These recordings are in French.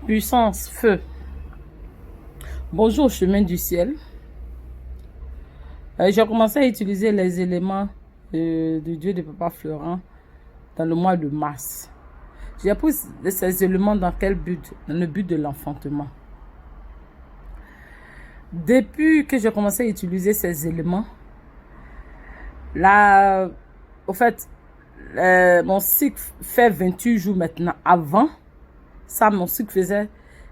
Puissance, feu. Bonjour, chemin du ciel. J'ai commencé à utiliser les éléments de Dieu de Papa Florent dans le mois de mars. J'ai appris ces éléments dans quel but? Dans le but de l'enfantement. Depuis que j'ai commencé à utiliser ces éléments, là, au fait, mon cycle fait 28 jours maintenant. Avant, ça, mon cycle faisait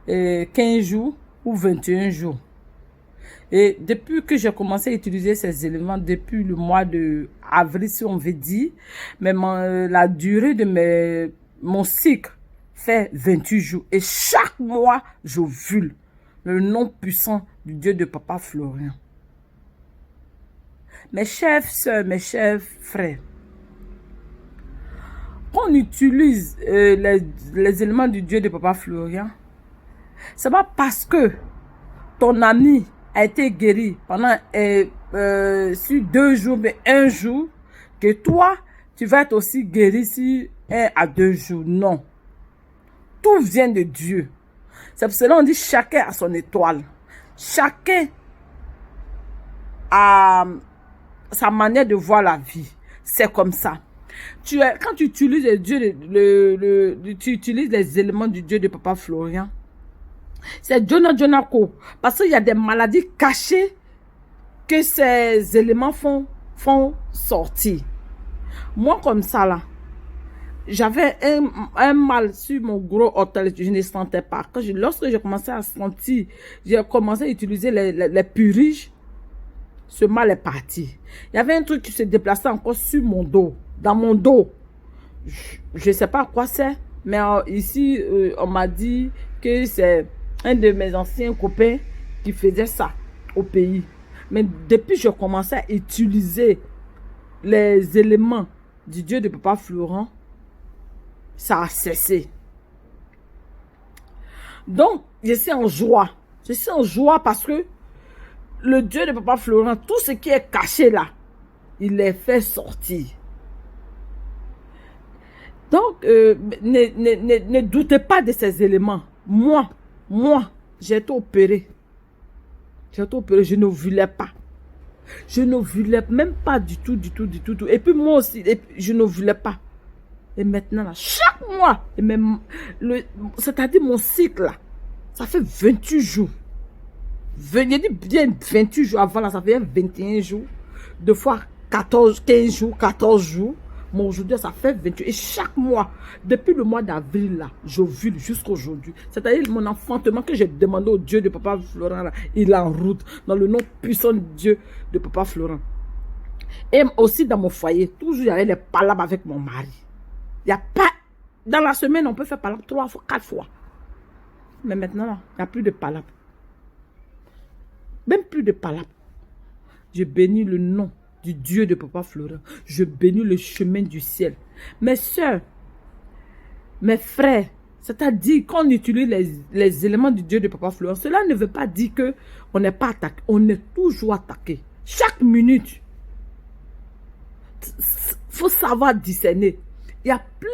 15 jours ou 21 jours. Et depuis que j'ai commencé à utiliser ces éléments, depuis le mois de avril, si on veut dire, mais la durée de mon cycle fait 28 jours. Et chaque mois, j'ovule le nom puissant du Dieu de Papa Florent. Mes chers sœurs, mes chers frères, quand on utilise les éléments du Dieu de Papa Florent, c'est pas parce que ton ami a été guéri pendant sur 2 jours, mais 1 jour, que toi, tu vas être aussi guéri sur 1 à 2 jours. Non. Tout vient de Dieu. C'est pour cela qu'on dit chacun a son étoile. Chacun a sa manière de voir la vie. C'est comme ça. Quand tu utilises tu utilises les éléments du Dieu de Papa Florent, c'est Jonako. Parce qu'il y a des maladies cachées que ces éléments font sortir. Moi, comme ça, là, j'avais un mal sur mon gros orteil. Je ne sentais pas. Lorsque j'ai commencé à sentir, j'ai commencé à utiliser les puriges, ce mal est parti. Il y avait un truc qui se déplaçait encore sur mon dos, dans mon dos. Je ne sais pas quoi c'est, mais ici, on m'a dit que c'est un de mes anciens copains qui faisait ça au pays. Mais depuis que j'ai commencé à utiliser les éléments du Dieu de Papa Florent, ça a cessé. Donc, je suis en joie. Je suis en joie parce que le Dieu de Papa Florent, tout ce qui est caché là, il les fait sortir. Donc, ne doutez pas de ces éléments. Moi, j'ai été opéré. Je ne voulais pas. Je ne voulais même pas du tout. Et puis moi aussi, je ne voulais pas. Et maintenant, là, chaque mois, c'est-à-dire mon cycle, là, ça fait 28 jours. Je dis bien 28 jours avant, là, ça fait 21 jours. 2 fois 15 jours, 14 jours. Mais aujourd'hui, ça fait 28. Et chaque mois, depuis le mois d'avril, là, j'ovule jusqu'aujourd'hui. C'est-à-dire mon enfantement que j'ai demandé au Dieu de Papa Florent, là, il est en route. Dans le nom puissant du Dieu de Papa Florent. Et aussi dans mon foyer, toujours il y avait les palabres avec mon mari. Il n'y a pas... Dans la semaine, on peut faire palabre 3 fois, 4 fois. Mais maintenant, là, il n'y a plus de palabres. Même plus de palabres. Je bénis le nom du Dieu de Papa Florent. Je bénis le chemin du ciel. Mes soeurs, mes frères, c'est-à-dire qu'on utilise les éléments du Dieu de Papa Florent, cela ne veut pas dire qu'on n'est pas attaqué. On est toujours attaqué. Chaque minute. Il faut savoir discerner. Il y a plein.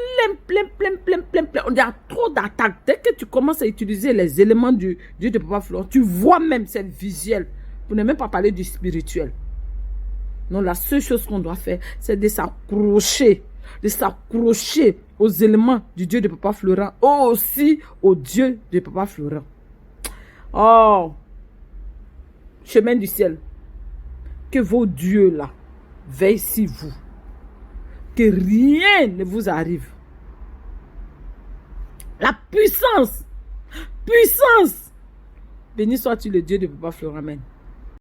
Il y a trop d'attaques. Dès que tu commences à utiliser les éléments du Dieu de Papa Florent, tu vois même cette visuel. Pour ne même pas parler du spirituel. Non, la seule chose qu'on doit faire, c'est de s'accrocher aux éléments du Dieu de Papa Florent, aussi au Dieu de Papa Florent. Oh, chemin du ciel, que vos dieux là veillent sur vous, que rien ne vous arrive. La puissance, béni sois-tu le Dieu de Papa Florent, amen.